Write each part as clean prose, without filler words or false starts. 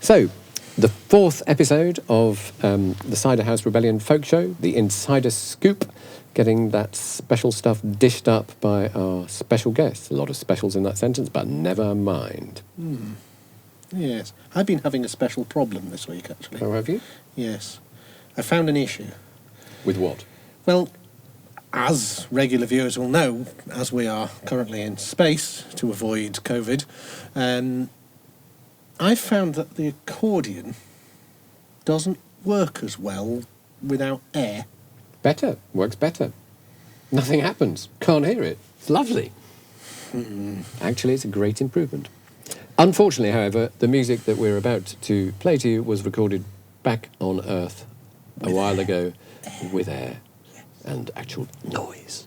So, the fourth episode of the Cider House Rebellion folk show, the InCider Scoop, getting that special stuff dished up by our special guests. A lot of specials in that sentence, but never mind. Yes. I've been having a special problem this week, actually. Oh, have you? Yes. I found an issue. With what? Well, as regular viewers will know, as we are currently in space to avoid COVID, I found that the accordion doesn't work as well without air. Better. Works better. Nothing happens. Can't hear it. It's lovely. Actually, it's a great improvement. Unfortunately, however, the music that we're about to play to you was recorded back on Earth a while ago with air and actual noise.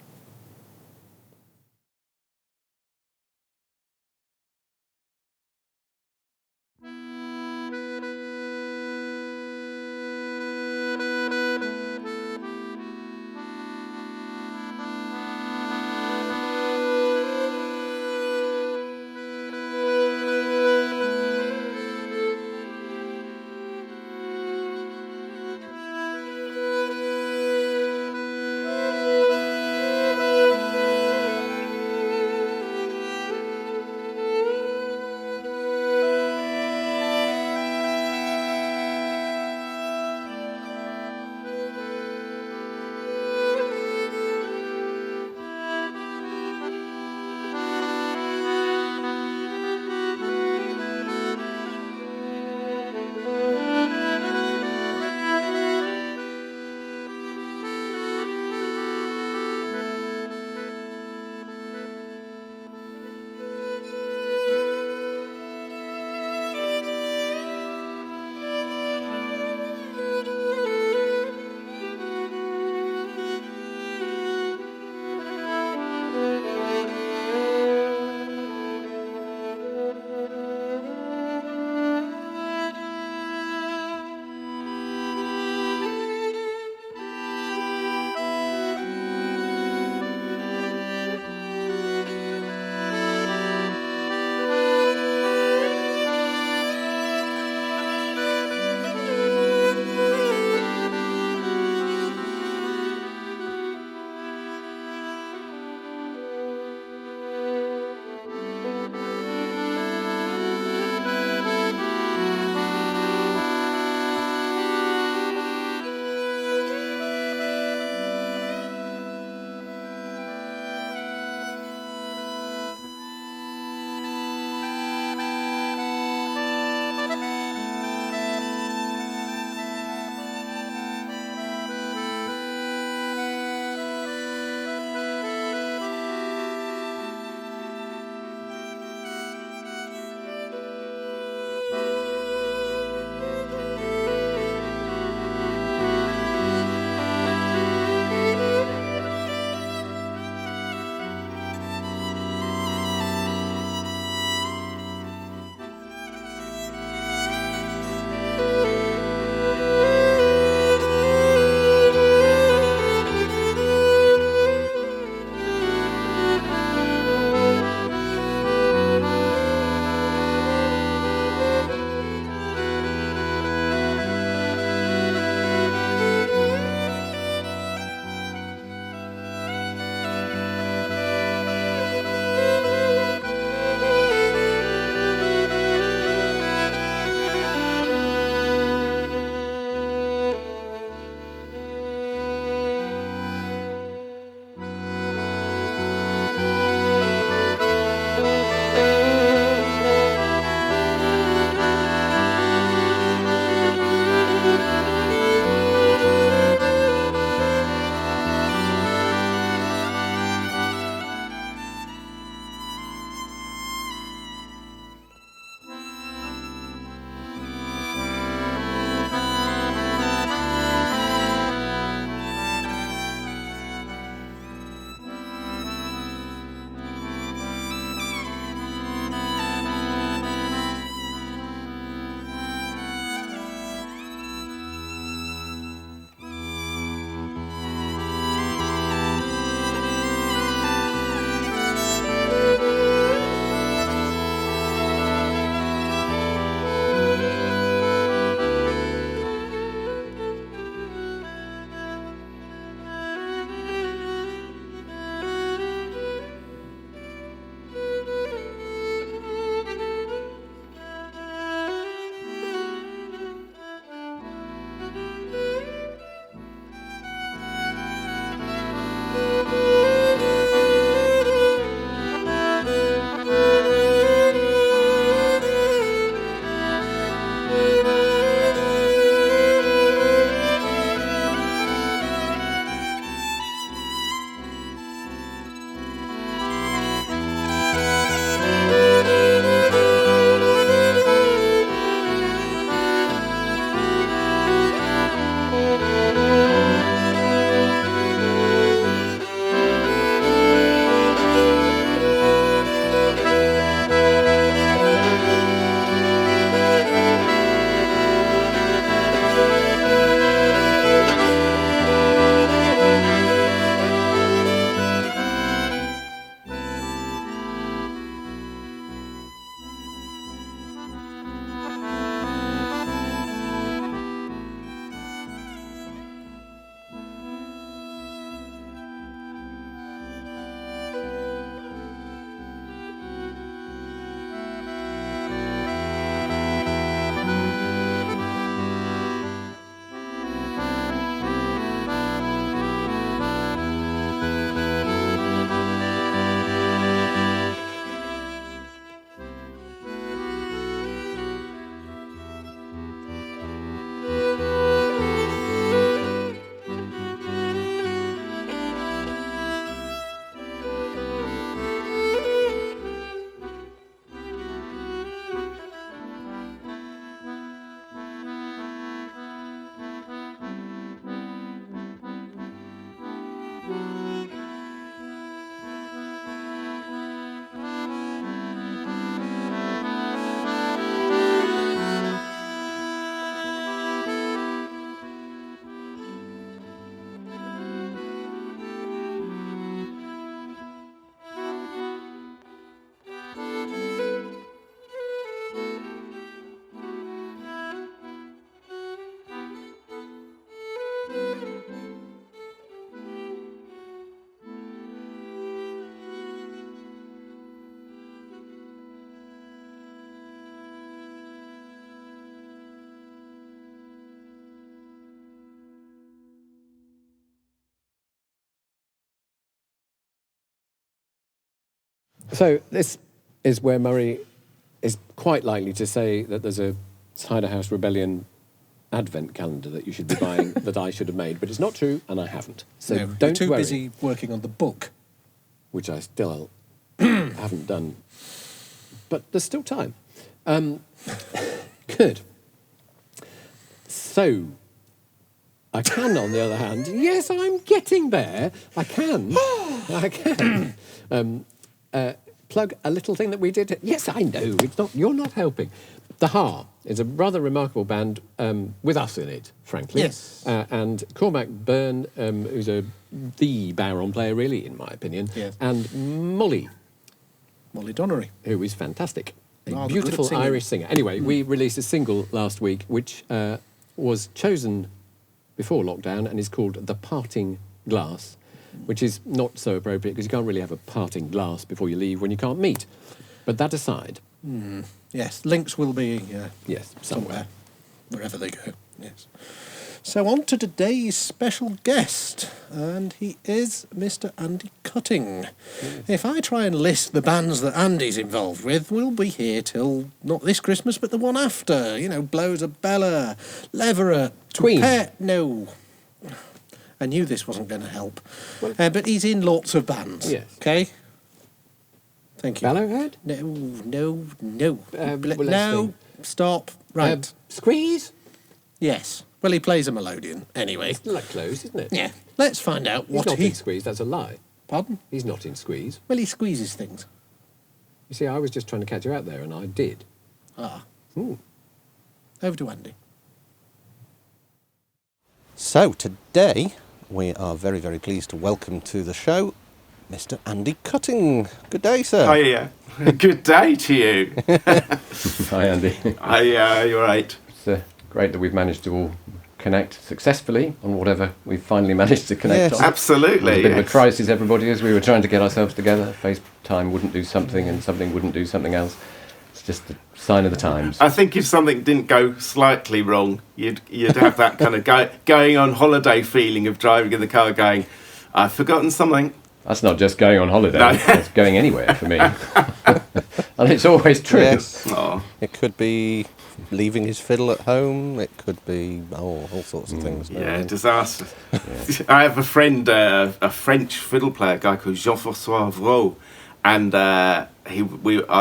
So this is where Murray is quite likely to say that there's a Cider House Rebellion advent calendar that you should be buying that I should have made, but it's not true, and I haven't. So No, don't you're too worry. busy working on the book. Which I still haven't done. But there's still time. Good. So, I can, on the other hand, yes, I'm getting there. I can. I can. Plug a little thing that we did. Yes, I know. It's not. You're not helping. The Ha is a rather remarkable band with us in it, frankly. Yes. And Cormac Byrne, who's the Baron player, really, in my opinion. Yes. And Molly Donnery. who is fantastic. A Rather good beautiful at singing. Irish singer. Anyway, we released a single last week which was chosen before lockdown and is called The Parting Glass, which is not so appropriate because you can't really have a parting glass before you leave when you can't meet. But that aside, Yes, links will be yes, somewhere, wherever they go. Yes. So on to today's special guest, and he is Mr. Andy Cutting. Yes. If I try and list the bands that Andy's involved with, we'll be here till not this Christmas, but the one after. You know, Blows a Bella, Leverett, Queen. No. I knew this wasn't going to help. Well- But he's in lots of bands. Yes. Okay? Thank you. Bellowhead? No. well, let's No, think. stop. Right. Squeeze? Yes. Well, he plays a melodeon. Anyway. It's like close, isn't it? Yeah. Let's find out He's what not he... in Squeeze, that's a lie. Pardon? He's not in Squeeze. Well, he squeezes things. You see, I was just trying to catch you out there, and I did. Ah. Ooh. Over to Andy. So today we are very, very pleased to welcome to the show Mr. Andy Cutting. Good day, sir. Hiya. Good day to you. Hi, Andy. Hiya, you're right. It's great that we've managed to all connect successfully on whatever we've finally managed to connect Yes. on. Absolutely. It was a bit of a yes. crisis, everybody, as we were trying to get ourselves together. FaceTime wouldn't do something and something wouldn't do something else. It's just a sign of the times. I think if something didn't go slightly wrong, you'd have that kind of going on holiday feeling of driving in the car going, I've forgotten something. That's not just going on holiday, No. it's going anywhere for me. And it's always true. Yes. Oh, It could be leaving his fiddle at home. It could be all sorts of things. no? yeah, disaster. I have a friend, a French fiddle player, a guy called Jean-François Vraud, and I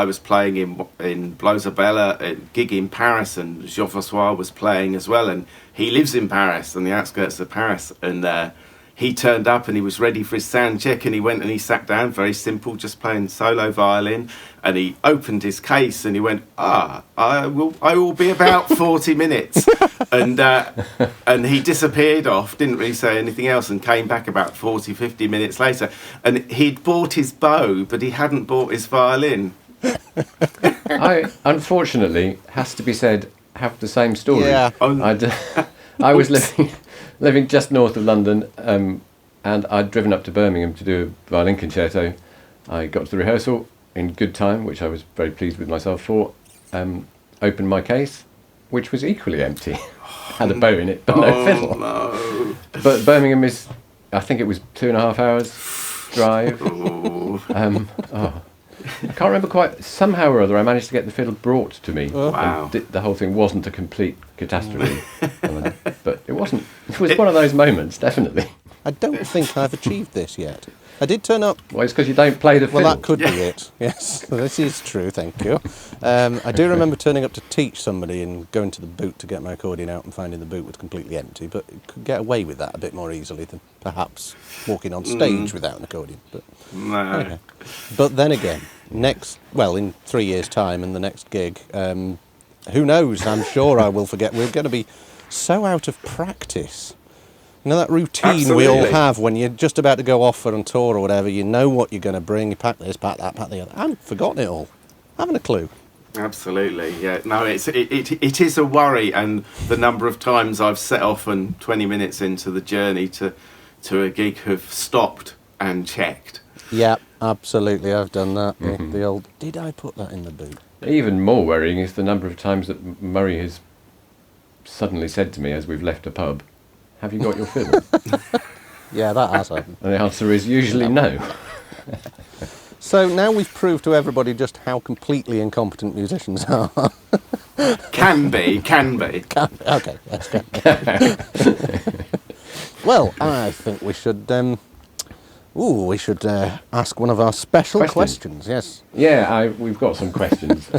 was playing in Blows a Bella, a gig in Paris, and Jean-François was playing as well, and he lives in Paris, on the outskirts of Paris, and he turned up and he was ready for his sound check, and he went and he sat down, very simple, just playing solo violin, and he opened his case and he went, I will be about 40 minutes. And he disappeared off, didn't really say anything else, and came back about 40, 50 minutes later. And he'd bought his bow, but he hadn't bought his violin. I, unfortunately, has to be said, have the same story. Yeah. I was living just north of London, and I'd driven up to Birmingham to do a violin concerto. I got to the rehearsal in good time, which I was very pleased with myself for. Opened my case, which was equally empty. Had a bow in it, but no fiddle. No. But Birmingham is, I think it was 2.5 hours drive. I can't remember quite. Somehow or other, I managed to get the fiddle brought to me. Wow. And the whole thing wasn't a complete catastrophe. But it wasn't. It was one of those moments, definitely. I don't think I've achieved this yet. I did turn up. Well, it's because you don't play the fiddle. Well, that could be it. Yes, this is true. Thank you. I do remember turning up to teach somebody and going to the boot to get my accordion out and finding the boot was completely empty. But you could get away with that a bit more easily than perhaps walking on stage without an accordion. But No. anyway. But then again, in 3 years' time and the next gig, who knows? I'm sure I will forget. We're going to be so out of practice. You know that routine we all Absolutely. have when you're just about to go off on tour or whatever, you know what you're going to bring, you pack this, pack that, pack the other. I've forgotten it all. I haven't a clue. Absolutely, yeah. No, it is a worry, and the number of times I've set off and 20 minutes into the journey to a gig have stopped and checked. Yeah, absolutely, I've done that. The old, did I put that in the boot? Even more worrying is the number of times that Murray has suddenly said to me as we've left a pub, "Have you got your fiddle?" Yeah, that has happened. And the answer is usually no. So now we've proved to everybody just how completely incompetent musicians are. Can be. Okay, that's good. Well, I think we should. We should ask one of our special questions. Yes. Yeah, we've got some questions.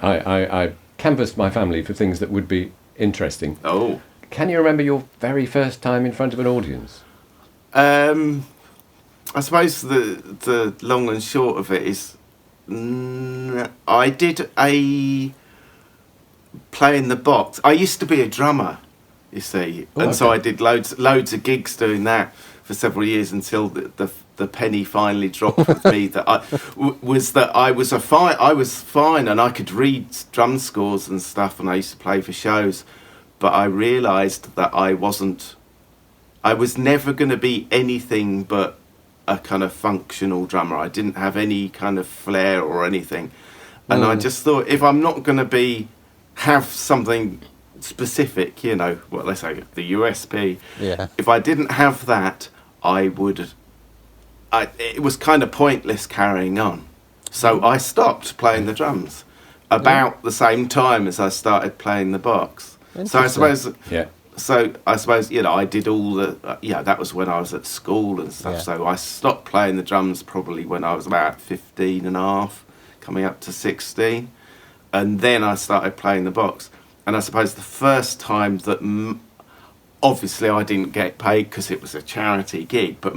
I canvassed my family for things that would be interesting. Oh. Can you remember your very first time in front of an audience? I suppose the long and short of it is, I did a play in the box. I used to be a drummer, you see, so I did loads of gigs doing that for several years until the penny finally dropped with me that I was fine and I could read drum scores and stuff, and I used to play for shows, but I realised that I was never going to be anything but a kind of functional drummer. I didn't have any kind of flair or anything, and I just thought, if I'm not going to have something specific, let's say the USP. Yeah. If I didn't have that, it was kind of pointless carrying on. So I stopped playing the drums about the same time as I started playing the box. So I suppose. Yeah. So I suppose, I did all that was when I was at school and stuff. Yeah. So I stopped playing the drums probably when I was about 15 and a half, coming up to 16. And then I started playing the box. And I suppose the first time that, obviously I didn't get paid because it was a charity gig, but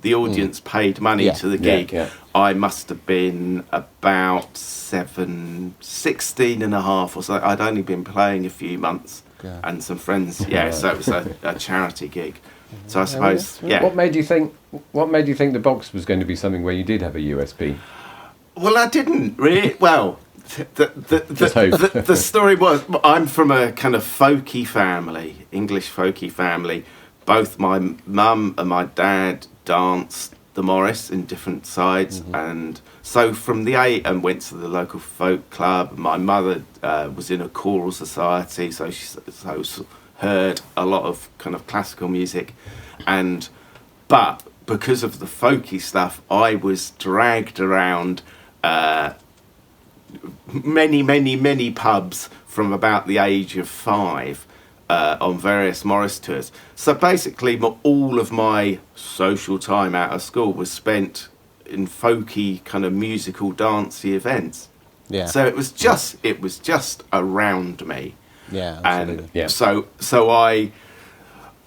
the audience paid money to the gig. Yeah. I must have been about 16 and a half or so. I'd only been playing a few months. Yeah. And some friends, so it was a charity gig. So I suppose, What made you think the box was going to be something where you did have a USP? Well, I didn't really. Well, the story was, I'm from a kind of folky family, English folky family. Both my mum and my dad danced the Morris in different sides, and so from the 8 and went to the local folk club. My mother was in a choral society, so she heard a lot of kind of classical music, but because of the folky stuff, I was dragged around many pubs from about the age of 5 on various Morris tours. So basically all of my social time out of school was spent in folky kind of musical dancey events. Yeah. So it was just around me. Yeah, absolutely. And so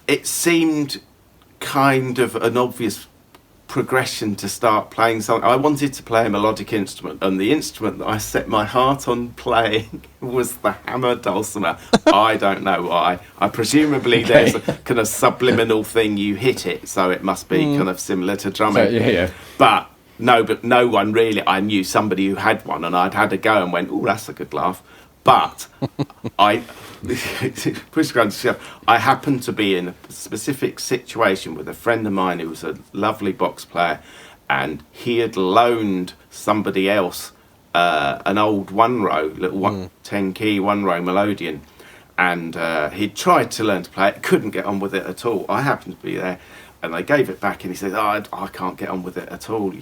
it seemed kind of an obvious progression to start playing something. I wanted to play a melodic instrument, and the instrument that I set my heart on playing was the hammer dulcimer. I don't know why. Presumably there's a kind of subliminal thing, you hit it, so it must be kind of similar to drumming. But no one really. I knew somebody who had one, and I'd had a go and went, "Oh, that's a good laugh." But I happened to be in a specific situation with a friend of mine who was a lovely box player, and he had loaned somebody else an old little 10-key one-row melodeon, and he'd tried to learn to play it, couldn't get on with it at all. I happened to be there, and they gave it back, and he said, I can't get on with it at all,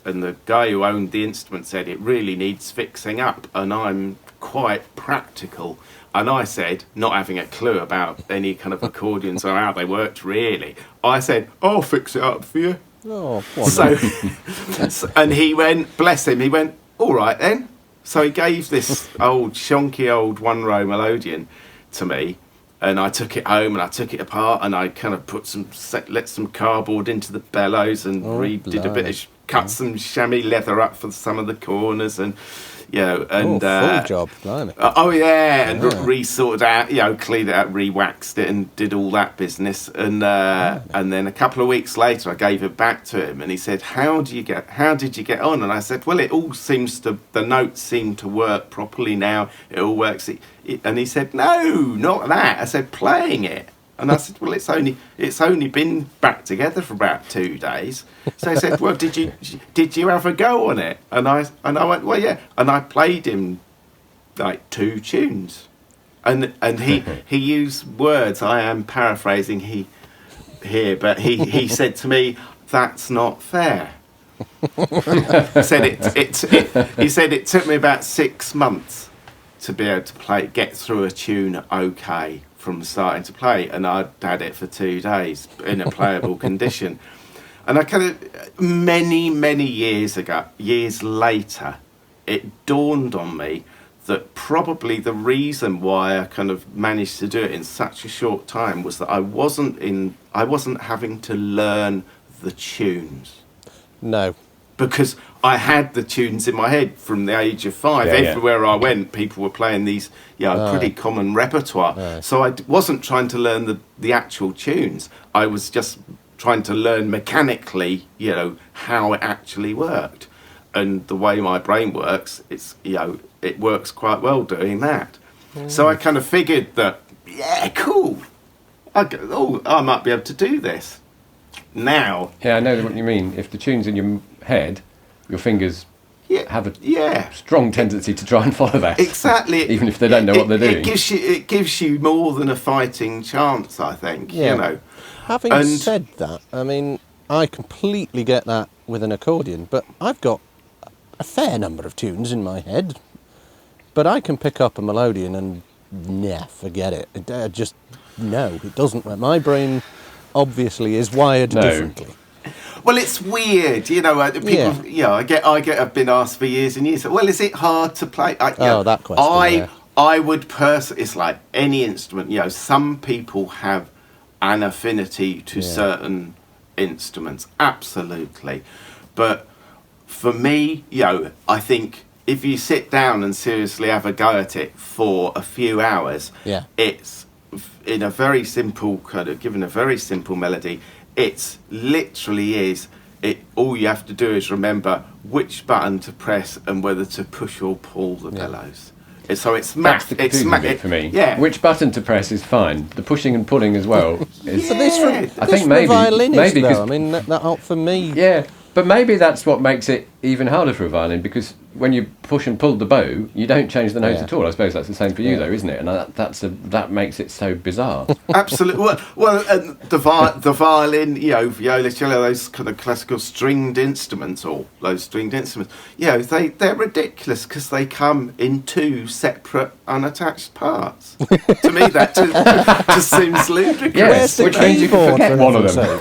And the guy who owned the instrument said, it really needs fixing up, and I'm quite practical. And I said, not having a clue about any kind of accordions or how they worked really, I said, I'll fix it up for you. Oh, and he went, bless him, he went, all right then. So he gave this shonky old one-row melodeon to me, and I took it home and I took it apart, and I kind of let some cardboard into the bellows and did a bit of cut some chamois leather up for some of the corners, and full job, blimey. And re-sorted out, cleaned it out, re-waxed it, and did all that business. And then a couple of weeks later, I gave it back to him, and he said, "How did you get on?" And I said, "Well, the notes seem to work properly now. It all works." And he said, "No, not that." I said, "Playing it." And I said, "Well, it's only been back together for about 2 days." So he said, "Well, did you have a go on it?" And I went, "Well, yeah." And I played him like 2 tunes, and he used words. I am paraphrasing here, but he said to me, "That's not fair." He said it took me about 6 months to be able to get through a tune okay from starting to play, and I'd had it for 2 days in a playable condition. And I kind of, many years later, it dawned on me that probably the reason why I kind of managed to do it in such a short time was that I wasn't having to learn the tunes. No. Because I had the tunes in my head from the age of 5. Everywhere I went, people were playing these, pretty common repertoire. So I wasn't trying to learn the actual tunes. I was just trying to learn mechanically, how it actually worked. And the way my brain works, it works quite well doing that. So I kind of figured that, cool. I might be able to do this now. Yeah, I know what you mean. If the tune's in your head, your fingers have a strong tendency to try and follow that. Exactly. Even if they don't know what they're doing. It gives you more than a fighting chance, I think. Having said that, I mean, I completely get that with an accordion, but I've got a fair number of tunes in my head, but I can pick up a melodeon and forget it. It doesn't work. My brain obviously is wired differently. Well, it's weird, people. I've been asked for years and years. Well, is it hard to play? That question. I would personally. It's like any instrument. Some people have an affinity to certain instruments, absolutely. But for me, I think if you sit down and seriously have a go at it for a few hours, it's in a very simple given a very simple melody. It literally is. All you have to do is remember which button to press and whether to push or pull the bellows. So it's that's the confusing bit for me. Yeah. Which button to press is fine. The pushing and pulling as well is. For this, I think maybe violinist, though. I mean, that for me. Yeah, but maybe that's what makes it even harder for a violin, because when you push and pull the bow, you don't change the notes at all. I suppose that's the same for you, though, isn't it? And that makes it so bizarre. Absolutely. Well, and the violin, viola, cello, those kind of classical stringed instruments, they're ridiculous because they come in 2 separate unattached parts. To me, that just seems ludicrous. Yes, which means you can forget one of them.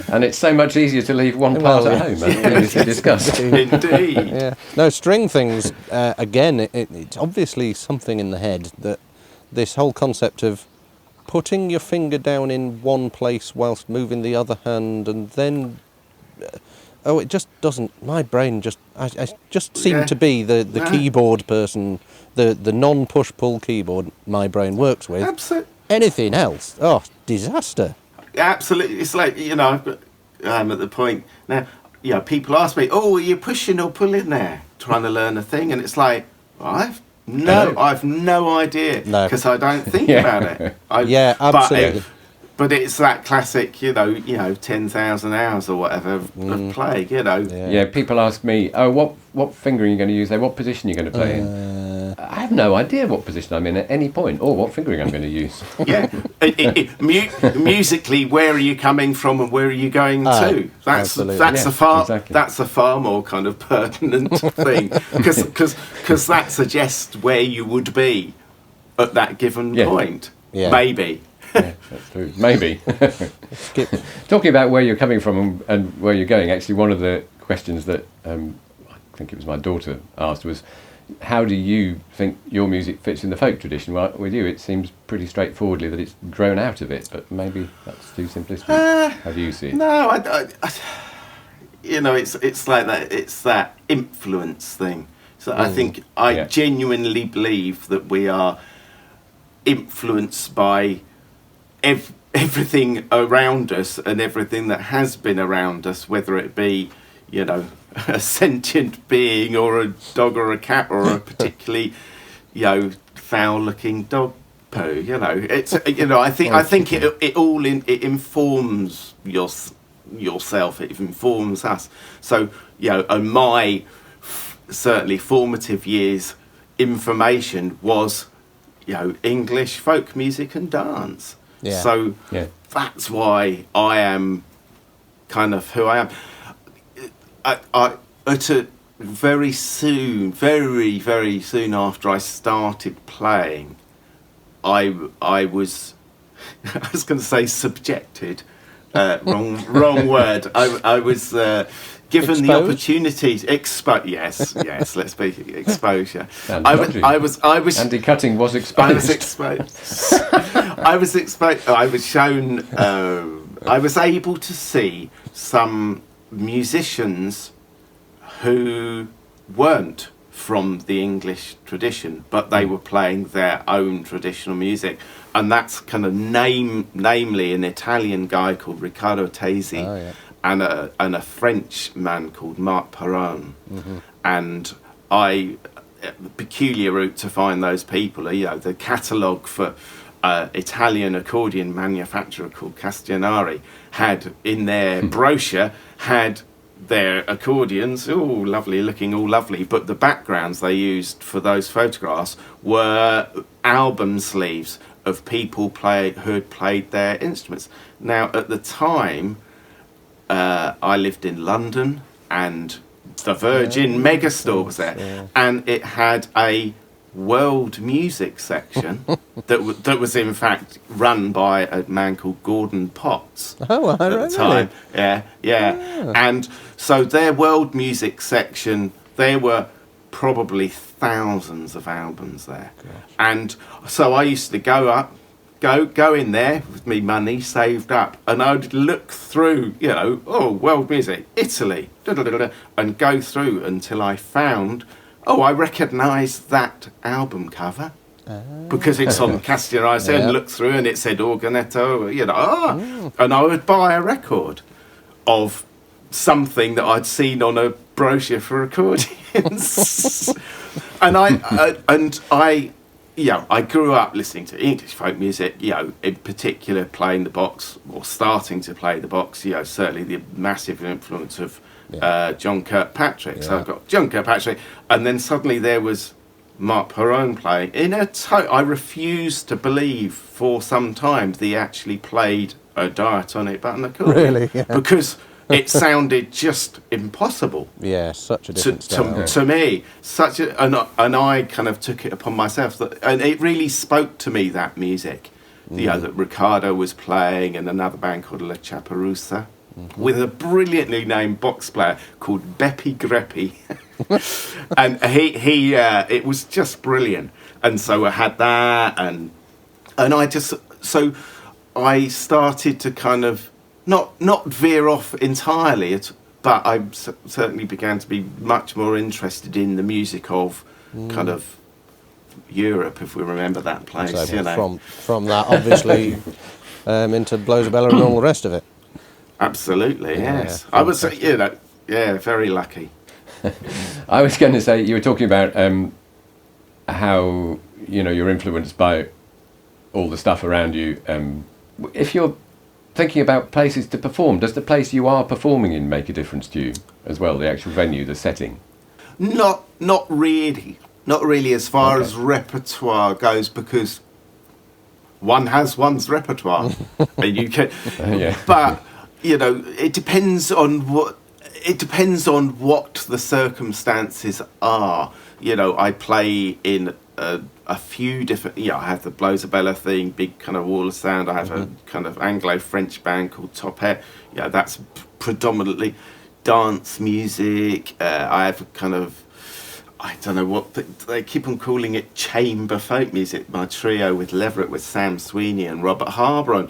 And it's so much easier to leave one part at home, as previously discussed. Indeed. Yeah. No, string things, again, it's obviously something in the head that this whole concept of putting your finger down in one place whilst moving the other hand, and then... it just doesn't... My brain just... I just seem to be the keyboard person, the non-push-pull keyboard my brain works with. Absolutely. Anything else? Disaster. Absolutely. It's like, I'm at the point now, people ask me, are you pushing or pulling there, trying to learn a thing? And it's like, I've no idea, because I don't think about it. Absolutely. But it's that classic, 10,000 hours or whatever of playing, Yeah, people ask me, what finger are you going to use there? What position are you going to play in? I have no idea what position I'm in at any point, or what fingering I'm going to use. Yeah. Musically, where are you coming from and where are you going to? That's a far more kind of pertinent thing, because that suggests where you would be at that given point. Yeah. Maybe. Yeah, that's true. Maybe. Talking about where you're coming from and where you're going, actually, one of the questions that I think it was my daughter asked was, how do you think your music fits in the folk tradition? Well, with you, it seems pretty straightforwardly that it's grown out of it, but maybe that's too simplistic. How do you see it? No, it's like that. It's that influence thing. So I think I genuinely believe that we are influenced by everything around us and everything that has been around us, whether it be, a sentient being or a dog or a cat or a particularly, foul-looking dog poo. It's I think it informs yourself. It informs us. So and my certainly formative years, information was English folk music and dance. Yeah. So that's why I am kind of who I am. Very soon after I started playing, I was I was going to say subjected. Wrong word. I was given the opportunities. Yes. Let's be exposure. I was. Andy Cutting was exposed. I was exposed. I was exposed. I was shown. I was able to see some musicians who weren't from the English tradition, but they were playing their own traditional music, and that's kind of namely an Italian guy called Riccardo Tesi, and a French man called Marc Perron. And the peculiar route to find those people, the catalogue for Italian accordion manufacturer called Castianari had in their brochure had their accordions, all lovely looking, all lovely, but the backgrounds they used for those photographs were album sleeves of people who had played their instruments. Now, at the time, I lived in London, and the Virgin Megastore was there, and it had a world music section that was in fact run by a man called Gordon Potts at the time. Yeah. And so their world music section, there were probably thousands of albums there. And so I used to go in there with me money saved up, and I'd look through, world music, Italy, and go through until I found, I recognise that album cover because it's on Castianari, and look through and it said Organetto, and I would buy a record of something that I'd seen on a brochure for accordions. And I grew up listening to English folk music, in particular playing the box, or starting to play the box, certainly the massive influence of John Kirkpatrick. So I've got John Kirkpatrick, and then suddenly there was Marc Perron playing in I refused to believe for some time that he actually played a diatonic button accordion. Really? Yeah. Because it sounded just impossible. Yeah, such a different style. To me, and I kind of took it upon myself and it really spoke to me, that music, that Riccardo was playing, and another band called La Chaperusa, with a brilliantly named box player called Beppe Greppi, and he it was just brilliant. And so I had that, and I started to kind of not veer off entirely, but I certainly began to be much more interested in the music of kind of Europe, if we remember that place. So from that, obviously, into Blowsabella and all the rest of it. Absolutely, yes. I was, very lucky. I was going to say, you were talking about how you're influenced by all the stuff around you. If you're thinking about places to perform, does the place you are performing in make a difference to you as well, the actual venue, the setting? Not really as far as repertoire goes, because one has one's repertoire, and you can. But it depends on what the circumstances are. I play in a few different. I have the Blowsabella thing, big kind of wall of sound. I have a kind of Anglo-French band called Topette. That's predominantly dance music. I have a kind of, I don't know what they keep on calling it, chamber folk music. My trio with Leverett, with Sam Sweeney and Robert Harbour.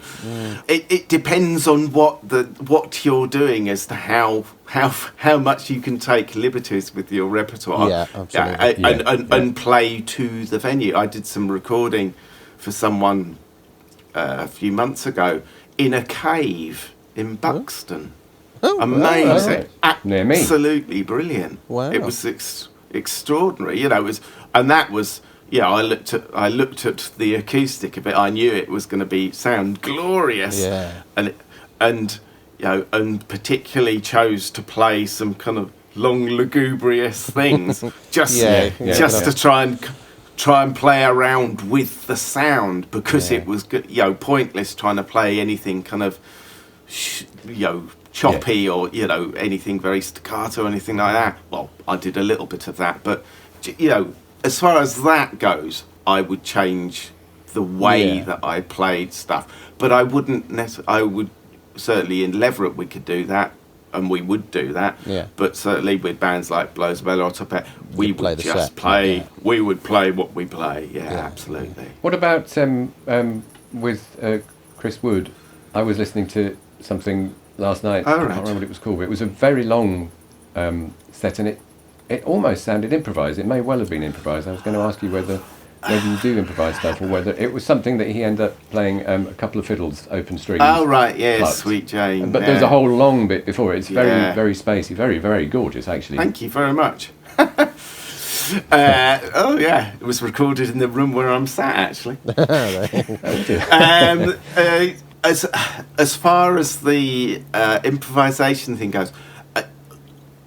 It depends on what you're doing as to how much you can take liberties with your repertoire. Yeah, absolutely. And play to the venue. I did some recording for someone a few months ago in a cave in Buxton. Amazing, near me. Absolutely brilliant. Wow. It was extraordinary. It was, and that was. I looked at the acoustic a bit. I knew it was going to sound glorious. Yeah. And particularly chose to play some kind of long lugubrious things, just to try and play around with the sound, because it was pointless trying to play anything kind of choppy or, you know, anything very staccato or anything like that. Well, I did a little bit of that, but, you know, as far as that goes, I would change the way that I played stuff. But I wouldn't I would certainly in Leverett we could do that, and we would do that. Yeah. But certainly with bands like Blows Bell or Top Hat, we play would the just set. play. Yeah. We would play what we play. Yeah, absolutely. What about with Chris Wood? I was listening to something last night. Oh, I right. can't remember what it was called, but it was a very long set, and it almost sounded improvised. It may well have been improvised. I was going to ask you whether you do improvise stuff, or whether it was something that he ended up playing a couple of fiddles, open strings. Oh, right, yeah, plucked. Sweet Jane. But there's a whole long bit before it. It's very, Yeah. very spacey, very, very gorgeous, actually. Thank you very much. Oh, yeah, it was recorded in the room where I'm sat, actually. As far as the improvisation thing goes,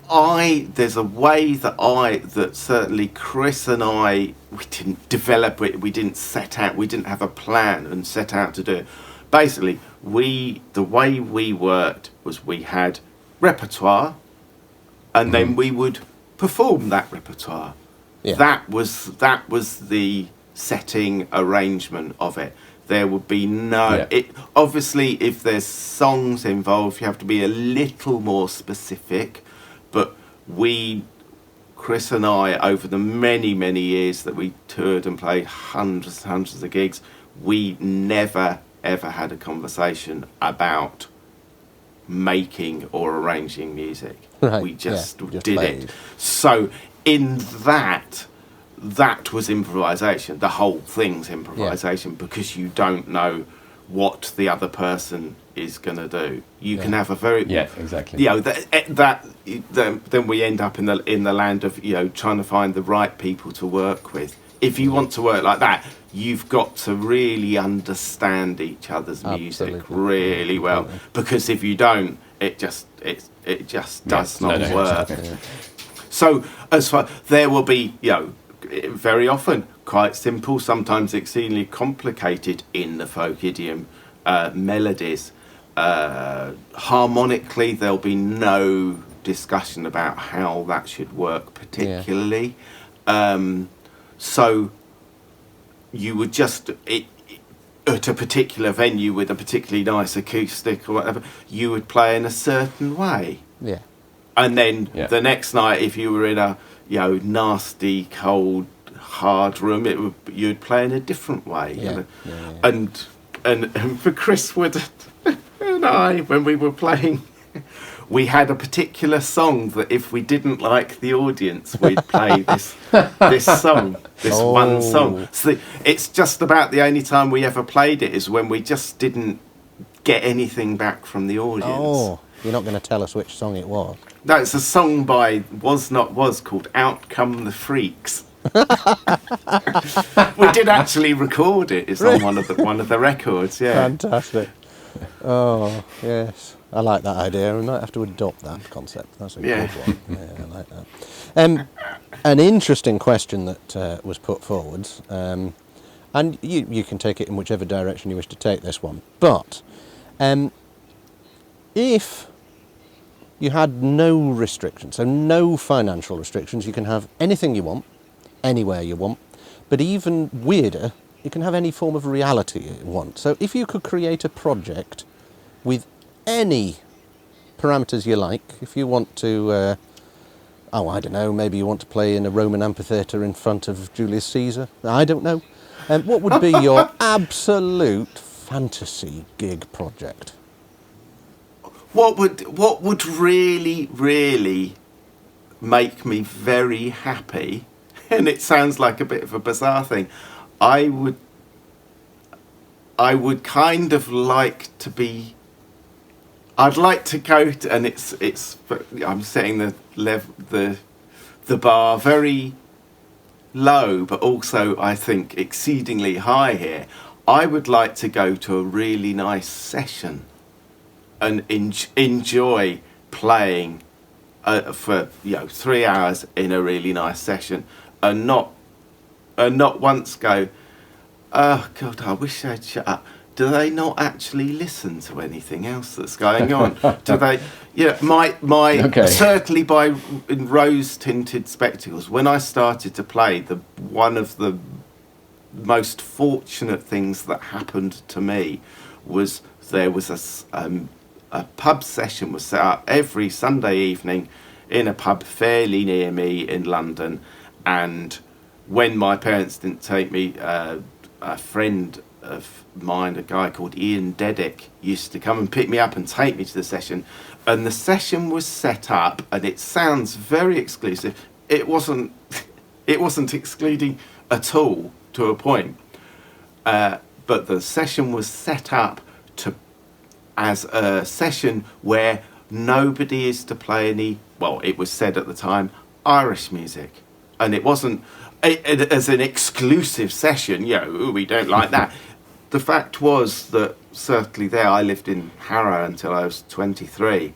there's a way that certainly Chris and I, we didn't develop it, we didn't set out, we didn't have a plan and set out to do it. Basically, the way we worked was we had repertoire, and then we would perform that repertoire. Yeah. That was the setting arrangement of it. There would be no... Yeah. Obviously, if there's songs involved, you have to be a little more specific. But Chris and I, over the many, many years that we toured and played hundreds and hundreds of gigs, we never, ever had a conversation about making or arranging music. Right, We just just did played. it. So in that was improvisation. The whole thing's improvisation because you don't know what the other person is going to do. You can have a very... Yeah, exactly. You know, then we end up in the land of, you know, trying to find the right people to work with. If you want to work like that, you've got to really understand each other's music Absolutely. really well. Because if you don't, it just does not work. Exactly. So there will be, you know, very often quite simple, sometimes exceedingly complicated in the folk idiom melodies. Harmonically, there'll be no discussion about how that should work particularly. So you would just at a particular venue with a particularly nice acoustic or whatever, you would play in a certain way. Yeah. And then the next night, if you were in a, you know, nasty, cold, hard room, you'd play in a different way. Yeah. You know? Yeah. And for Chris Wood and I, when we were playing, we had a particular song that if we didn't like the audience, we'd play this song, one song. So it's just about the only time we ever played it is when we just didn't get anything back from the audience. Oh, you're not going to tell us which song it was? No, it's a song by Was Not Was called Out Come the Freaks. We did actually record it. It's on one of the records, yeah. Fantastic. Oh, yes. I like that idea. We might have to adopt that concept. That's a good one. Yeah, I like that. An interesting question that was put forwards, and you can take it in whichever direction you wish to take this one. But if you had no restrictions, so no financial restrictions, you can have anything you want, anywhere you want, but even weirder, you can have any form of reality you want. So if you could create a project with any parameters you like, if you want to, I don't know, maybe you want to play in a Roman amphitheatre in front of Julius Caesar, I don't know, what would be your absolute fantasy gig project? What would really, really make me very happy, and it sounds like a bit of a bizarre thing, I would kind of like to be... I'd like to go to, and I'm setting the bar very low, but also I think exceedingly high here. I would like to go to a really nice session and enjoy playing for 3 hours in a really nice session, and not once go, oh God, I wish I'd shut up. do they not actually listen to anything else that's going on? Do they? Yeah, my Okay. certainly by in rose-tinted spectacles. When I started to play, one of the most fortunate things that happened to me was there was a pub session was set up every Sunday evening in a pub fairly near me in London, and when my parents didn't take me, a friend of mine, a guy called Ian Dedick, used to come and pick me up and take me to the session. And the session was set up, and it sounds very exclusive. It wasn't excluding at all to a point. But the session was set up as a session where nobody is to play any, well, it was said at the time, Irish music. And it wasn't as an exclusive session, we don't like that. The fact was that certainly there, I lived in Harrow until I was 23.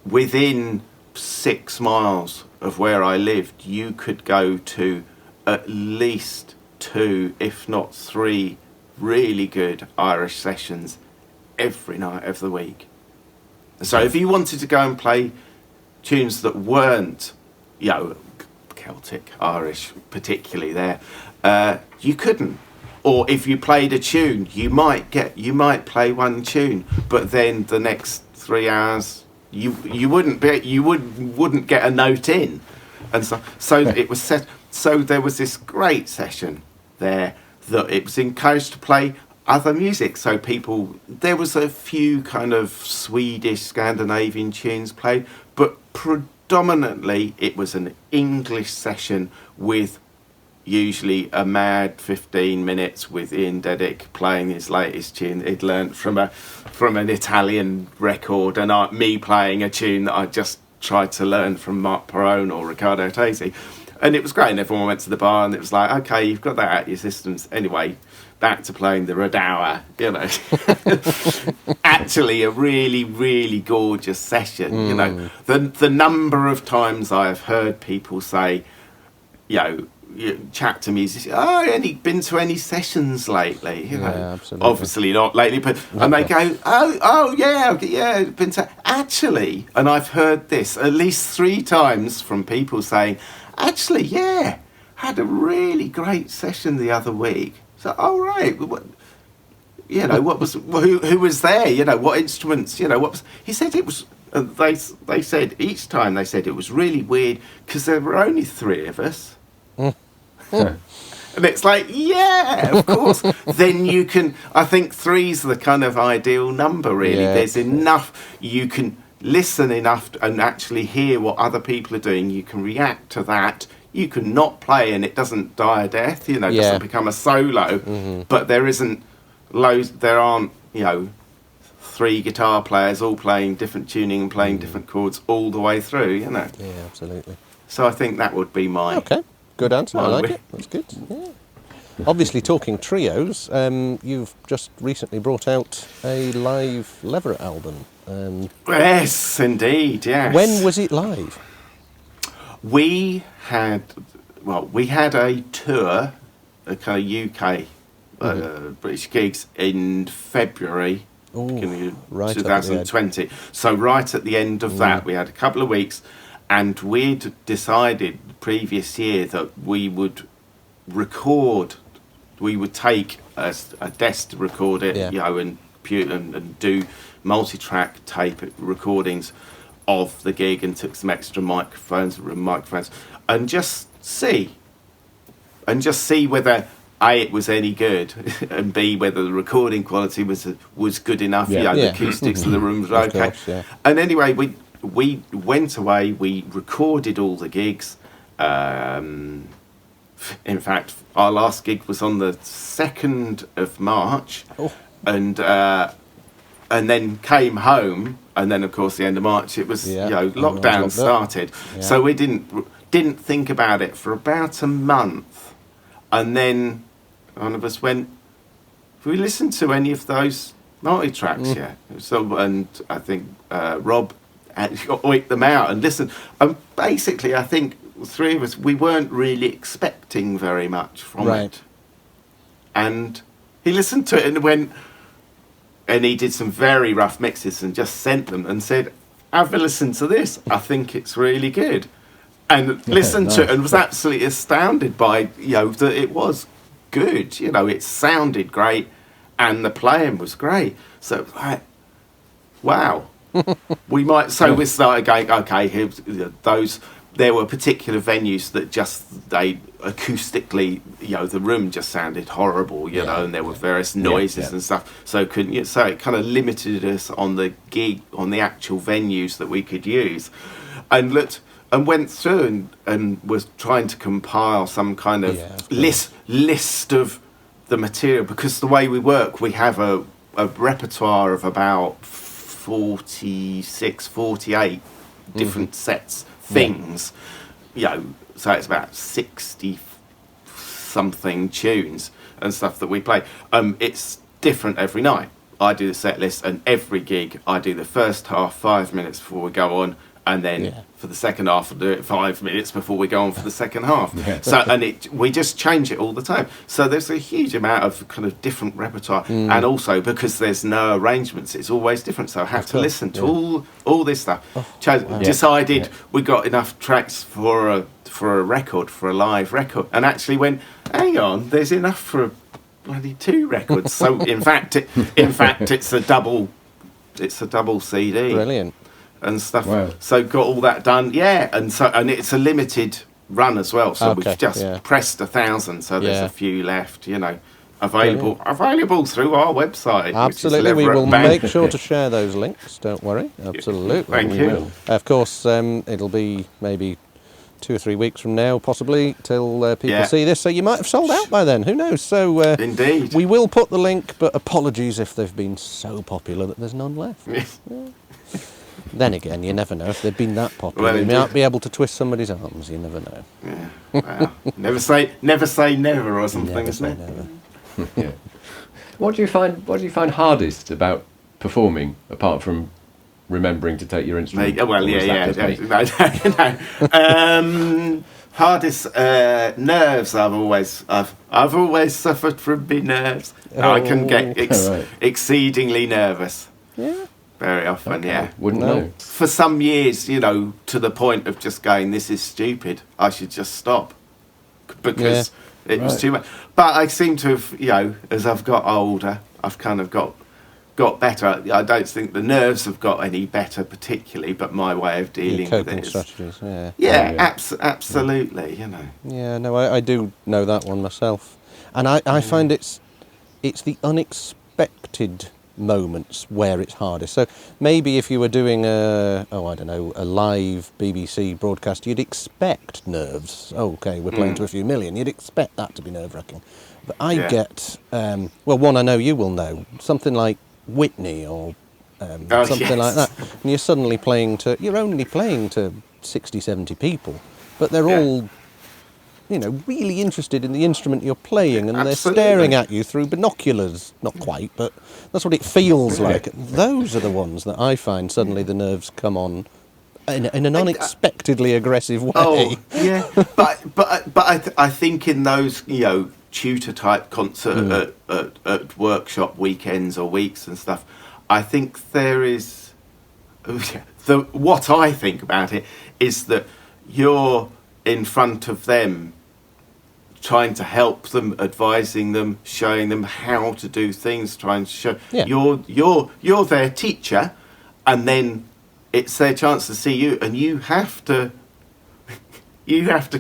Within 6 miles of where I lived, you could go to at least 2, if not 3, really good Irish sessions every night of the week. So if you wanted to go and play tunes that weren't, Celtic, Irish particularly there, you couldn't. Or if you played a tune, you might play one tune, but then the next 3 hours you wouldn't get a note in, and so it was set. So there was this great session there that it was encouraged to play other music. So there was a few kind of Swedish, Scandinavian tunes played, but predominantly it was an English session with usually a mad 15 minutes with Ian Dedick playing his latest tune he'd learnt from an Italian record, and me playing a tune that I just tried to learn from Mark Perrone or Riccardo Tesi. And it was great, and everyone went to the bar, and it was like, okay, you've got that out of your systems. Anyway, back to playing the Rodawa, Actually, a really, really gorgeous session, The number of times I've heard people say, chat to musicians, any been to any sessions lately? Yeah, absolutely. Obviously not lately, but and they go, yeah, been to actually, and I've heard this at least 3 times from people saying, actually, yeah, had a really great session the other week. So, right, what was who was there? What instruments? What was? He said it was. They said each time they said it was really weird because there were only 3 of us. And it's like, yeah, of course. Then you can. I think 3's the kind of ideal number, really. Yeah. There's enough. You can listen enough and actually hear what other people are doing. You can react to that. You can not play and it doesn't die a death. Doesn't become a solo. Mm-hmm. But there isn't loads. There aren't 3 guitar players all playing different tuning and playing different chords all the way through. Yeah, absolutely. So I think that would be my. Okay. Good answer. I like it. That's good. Yeah. Obviously, talking trios, you've just recently brought out a live Leverett album. Yes, indeed. Yes. When was it live? We had a tour, a kind of UK British gigs in February, beginning of 2020. So right at the end of that, we had a couple of weeks. And we'd decided the previous year that we would take a desk to record it, and do multi-track tape recordings of the gig, and took some extra microphones, and just see whether A, it was any good, and B, whether the recording quality was good enough. The acoustics of the room was okay. Course, yeah. And anyway, we went away, we recorded all the gigs. In fact, our last gig was on the 2nd of March, and then came home, and then of course the end of March it was lockdown started. Yeah. So we didn't think about it for about a month, and then one of us went, have we listened to any of those multi-tracks yet? So, and I think Rob oiked them out and listened. And basically, I think 3 of us, we weren't really expecting very much from it. And he listened to it and went, and he did some very rough mixes and just sent them and said, "Have a listen to this. I think it's really good." And listened to it and was absolutely astounded by, that it was good. It sounded great and the playing was great. So, like, wow. We started going, okay, here's those. There were particular venues that acoustically, the room just sounded horrible, and there were various noises and stuff. So so it kind of limited us on the actual venues that we could use, and went through and was trying to compile some kind of list of the material, because the way we work, we have a repertoire of about 46, 48 different sets. Things, so it's about 60 something tunes and stuff that we play. It's different every night. I do the set list, and every gig I do the first half 5 minutes before we go on, and then for the second half, I'll do it 5 minutes before we go on for the second half. So, we just change it all the time. So there's a huge amount of kind of different repertoire, and also because there's no arrangements, it's always different. So I have to listen to all this stuff. Decided we got enough tracks for a record, for a live record, and actually went, hang on, there's enough for a bloody 2 records. So in fact, it's a double CD. Brilliant. And stuff. Wow. So got all that done, and it's a limited run as well. So we've just pressed 1,000. So there's a few left, available through our website. Absolutely, we will make sure to share those links. Don't worry. Absolutely, thank you. Of course, it'll be maybe 2 or 3 weeks from now, possibly, till people see this. So you might have sold out by then. Who knows? So indeed, we will put the link. But apologies if they've been so popular that there's none left. Then again, you never know. If they've been that popular, you might be able to twist somebody's arms. You never know. Yeah. Well, never say never, or something, isn't it? Yeah. What do you find hardest about performing, apart from remembering to take your instrument? Hardest nerves. I've always suffered from my nerves. I can get exceedingly nervous. Yeah. Very often, Wouldn't know. For some years, to the point of just going, this is stupid. I should just stop. Because it was too much. But I seem to have, as I've got older, I've kind of got better. I don't think the nerves have got any better particularly, but my way of dealing with it is... strategies, absolutely, Yeah, no, I do know that one myself. And I find it's the unexpected moments where it's hardest. So maybe if you were doing a live BBC broadcast, you'd expect nerves. Okay, we're playing to a few million. You'd expect that to be nerve-wracking. But I get, one I know you will know, something like Whitney or something like that. And you're only playing to 60, 70 people, but they're all really interested in the instrument you're playing, and they're staring at you through binoculars. Not quite, but that's what it feels like. Those are the ones that I find suddenly the nerves come on in an unexpectedly aggressive way. Oh, yeah. but I think in those, tutor type concert at workshop weekends or weeks and stuff, I think there is what I think about it is that you're in front of them, trying to help them, advising them, showing them how to do things, trying to show you're their teacher, and then it's their chance to see you, and you have to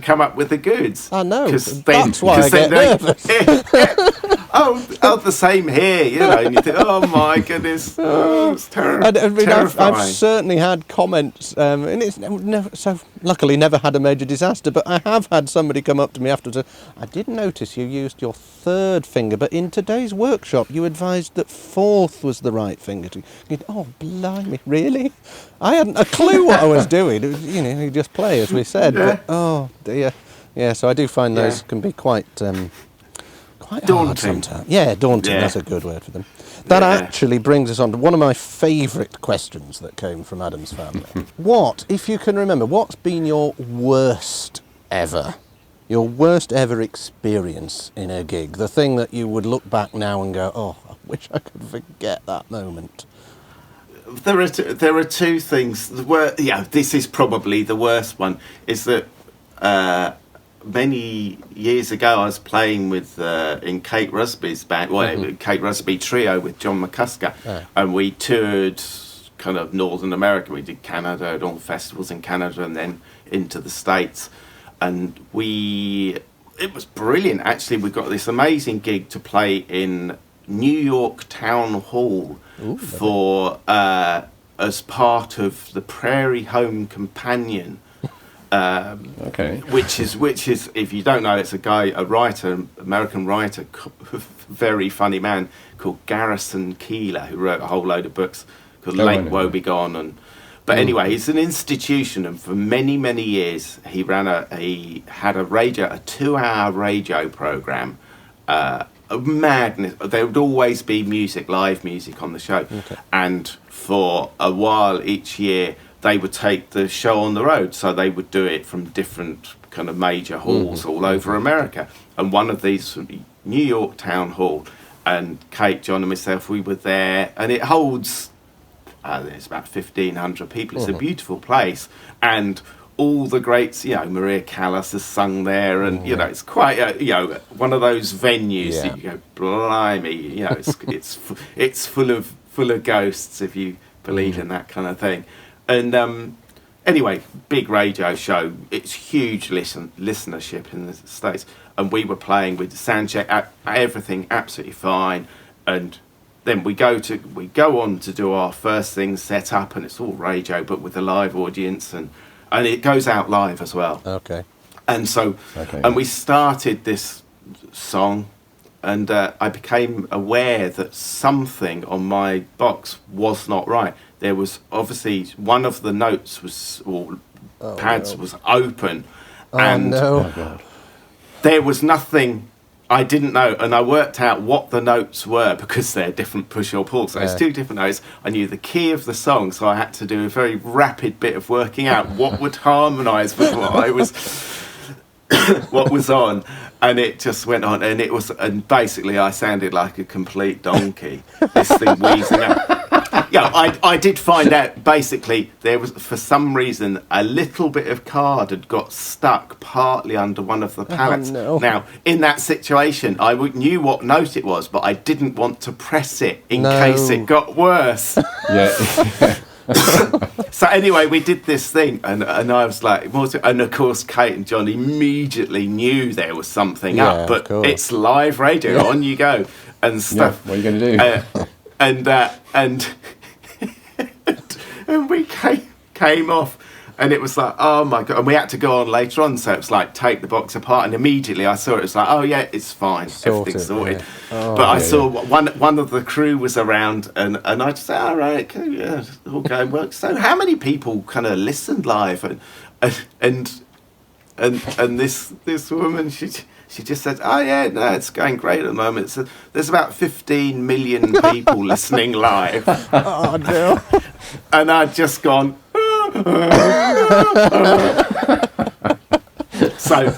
come up with the goods. I know. That's why I get nervous. The same here, and you think, oh my goodness, it's terrifying. I've certainly had comments, and it's luckily never had a major disaster, but I have had somebody come up to me afterwards. I did notice you used your 3rd finger, but in today's workshop you advised that 4th was the right finger to. Oh, blimey, really? I hadn't a clue what I was doing. It was, you just play, as we said. But, oh dear. Yeah, so I do find those can be quite daunting. Hard sometimes. Yeah, daunting. Yeah. That's a good word for them. That actually brings us on to one of my favourite questions that came from Adam's family. What, if you can remember, what's been your worst ever Your worst ever experience in a gig, the thing that you would look back now and go, oh, I wish I could forget that moment. There are two things. This is probably the worst one. Is that many years ago I was playing with in Kate Rusby's band, Kate Rusby Trio with John McCusker, and we toured kind of Northern America. We did Canada, at all the festivals in Canada, and then into the States. And it was brilliant, actually. We got this amazing gig to play in New York Town Hall for as part of the Prairie Home Companion, which is if you don't know, it's a writer, American writer, very funny man called Garrison Keillor, who wrote a whole load of books called Lake Woebegone But anyway, he's an institution, and for many, many years he had a 2-hour radio program. Madness. There would always be live music on the show, and for a while each year they would take the show on the road. So they would do it from different kind of major halls all over America, and one of these New York Town Hall. And Kate, John, and myself, we were there, and it holds. There's about 1,500 people. It's a beautiful place, and all the greats, Maria Callas has sung there, and it's quite one of those venues that you go, blimey, it's full of ghosts, if you believe in that kind of thing. And anyway, big radio show. It's huge listenership in the States, and we were playing with sound check, everything absolutely fine, and then we go on to do our first thing, set up, and it's all radio, but with a live audience, and it goes out live as well. Okay. And so, and we started this song, and I became aware that something on my box was not right. There was obviously one of the notes was open, and there was nothing. I didn't know, and I worked out what the notes were because they're different push or pull. So it's two different notes. I knew the key of the song, so I had to do a very rapid bit of working out what would harmonise with what was on, and it just went on, and basically I sounded like a complete donkey. This thing wheezing out. I did find out basically there was, for some reason, a little bit of card had got stuck partly under one of the pallets. Now, in that situation, I knew what note it was, but I didn't want to press it in case it got worse. So anyway, we did this thing, and I was like, and of course, Kate and John immediately knew there was something up, but it's live radio, on you go, and stuff. What are you going to do? And we came off, and it was like, oh my God, and we had to go on later on, so it was like, take the box apart, and immediately I saw it was like, oh yeah, it's fine, everything's sorted. But I saw one of the crew was around, and I just said, all right, all going well. So how many people kind of listened live, and this woman, she just said, oh yeah, no, it's going great at the moment. So there's about 15 million people listening live. Oh no. And I'd just gone, so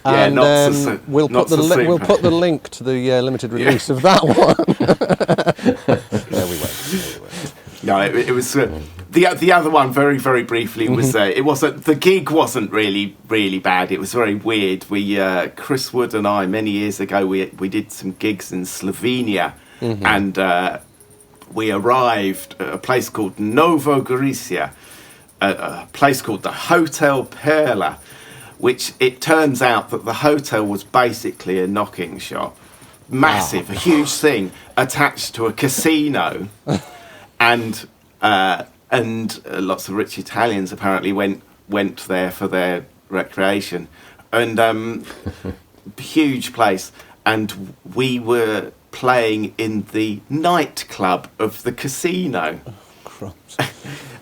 and not so, we'll put the link to the limited release of that one. There we went. No, it was the other one. Very, very briefly was it wasn't, the gig wasn't really bad. It was very weird. Chris Wood and I, many years ago, we did some gigs in Slovenia, and we arrived at a place called Novogorica, a place called the Hotel Perla, which it turns out that the hotel was basically a knocking shop, massive, a huge thing attached to a casino. And lots of rich Italians apparently went there for their recreation, and huge place. And we were playing in the nightclub of the casino,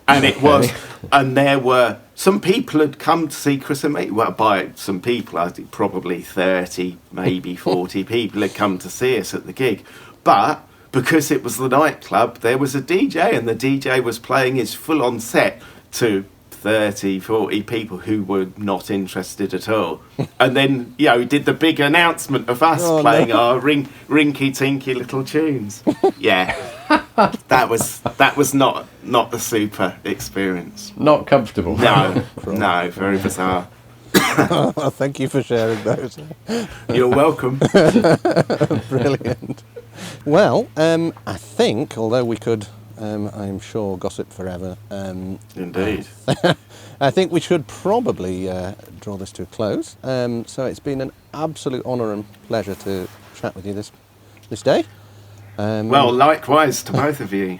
and it was, and there were some people had come to see Chris and me. Well, by some people, I think probably 30, maybe 40 people had come to see us at the gig, but because it was the nightclub, there was a DJ, and the DJ was playing his full-on set to 30, 40 people who were not interested at all. And then, you know, he did the big announcement of us playing our rinky-tinky little tunes. Yeah, that was not a super experience. Not comfortable. No, very bizarre. Well, thank you for sharing those. You're welcome. Brilliant. Well, I think, although we could, I'm sure, gossip forever. Indeed. I think we should probably draw this to a close. So it's been an absolute honour and pleasure to chat with you this day. Well, likewise to both of you.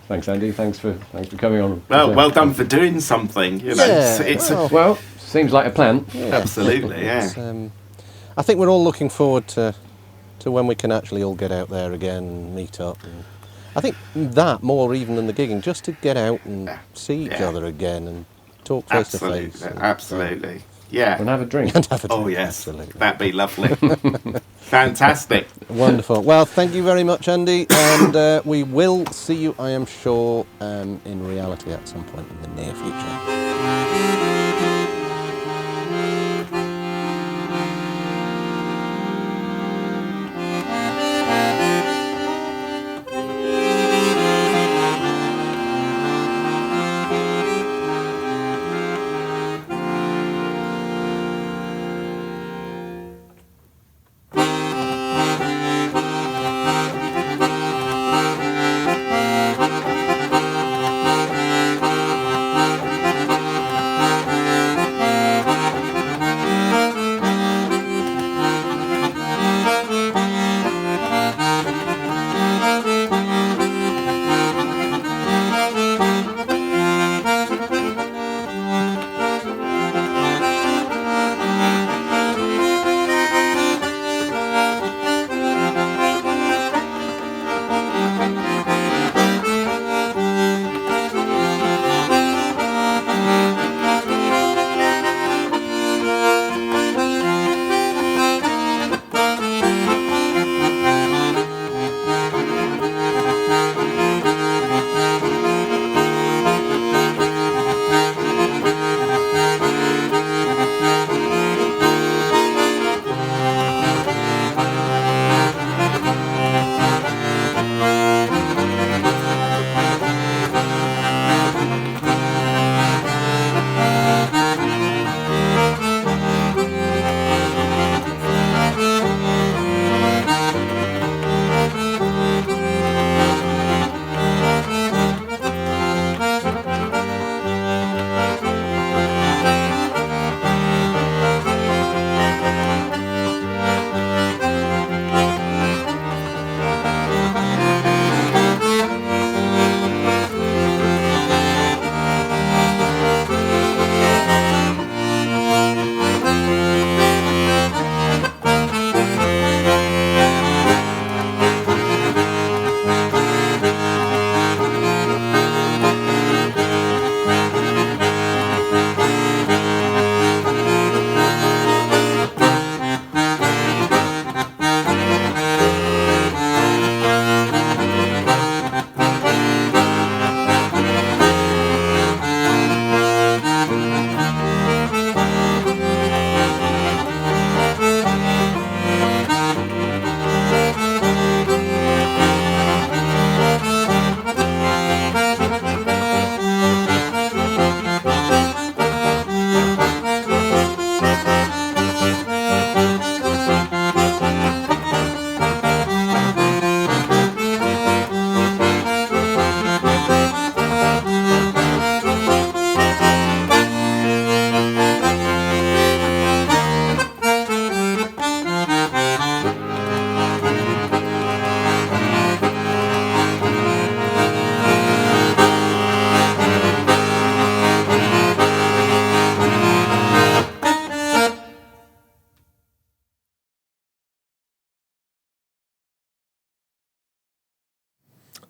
Thanks, Andy. Thanks for coming on. Well done for doing something. You know, Yeah, well, seems like a plan. Yeah, absolutely, yeah. I think we're all looking forward to when we can actually all get out there again and meet up. And I think that more even than the gigging, just to get out and see each other again and talk face to face. Absolutely. Yeah. And have a drink. Oh, yes. Absolutely. That'd be lovely. Fantastic. Wonderful. Well, thank you very much, Andy. And we will see you, I am sure, in reality at some point in the near future.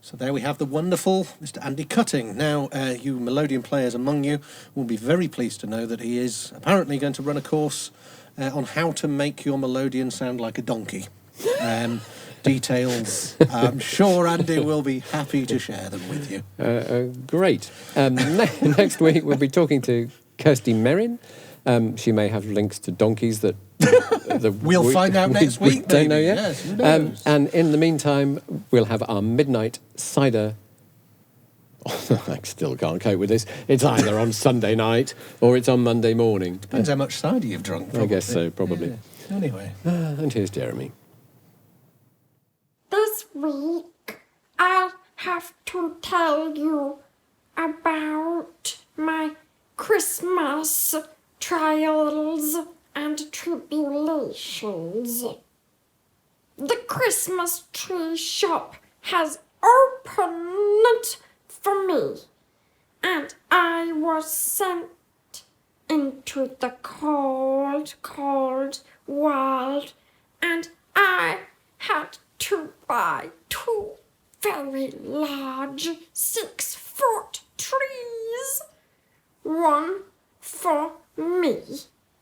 So there we have the wonderful Mr. Andy Cutting. Now, you melodeon players among you will be very pleased to know that he is apparently going to run a course on how to make your melodeon sound like a donkey. details. I'm sure Andy will be happy to share them with you. Great. Next week we'll be talking to Kirsty Merrin. She may have links to donkeys that We'll find out next week. Don't know yet. Yes, who knows? And in the meantime, we'll have our midnight cider. I still can't cope with this. It's either on Sunday night or it's on Monday morning. Depends how much cider you've drunk. Probably. I guess so, probably. Yeah. Anyway. And here's Jeremy. This week, I have to tell you about my Christmas trials and tribulations. The Christmas tree shop has opened for me, and I was sent into the cold, cold world, and I had to buy 2 very large 6-foot trees. One for me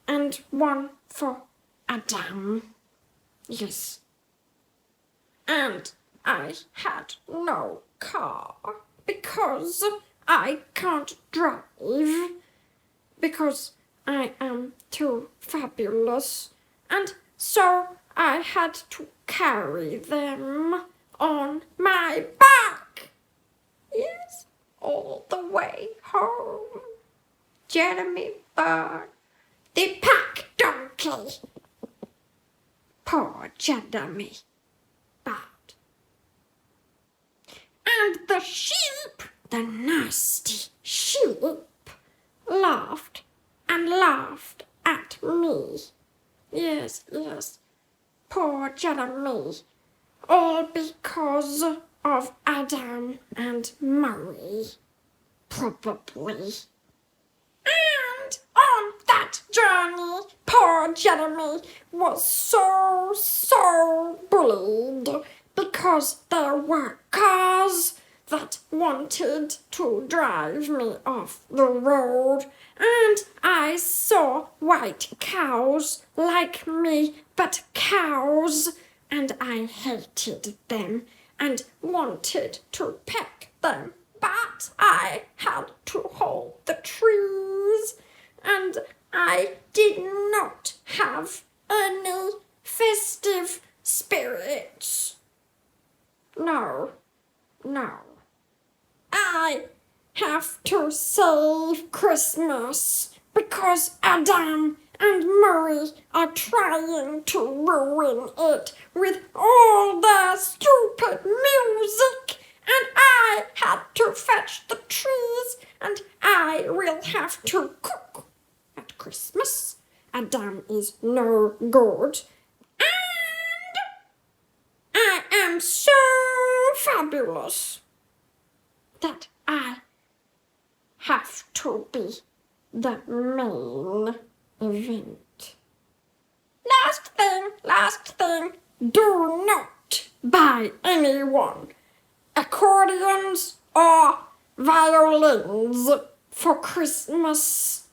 and one for Adam. Yes. And I had no car because I can't drive, because I am too fabulous, and so I had to carry them on my back. Yes, all the way home. Jeremy Bird, the pack donkey. Poor Jeremy Bird. And the sheep, the nasty sheep, laughed and laughed at me. Yes, yes, poor Jeremy. All because of Adam and Murray, probably. And on that journey, poor Jeremy was so bullied because there were cars that wanted to drive me off the road, and I saw white cows like me, but cows, and I hated them and wanted to peck them, but I had to hold the trees, and I did not have any festive spirits. No. I have to save Christmas because Adam and Murray are trying to ruin it with all their stupid music, and I had to fetch the trees, and I will have to cook at Christmas. Adam is no good, and I am so fabulous that I have to be the main event. Last thing, do not buy anyone accordions or violins for Christmas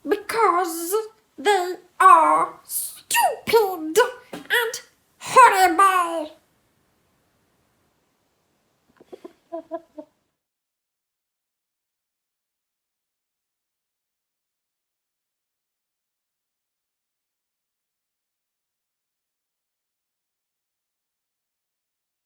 because they are stupid and horrible.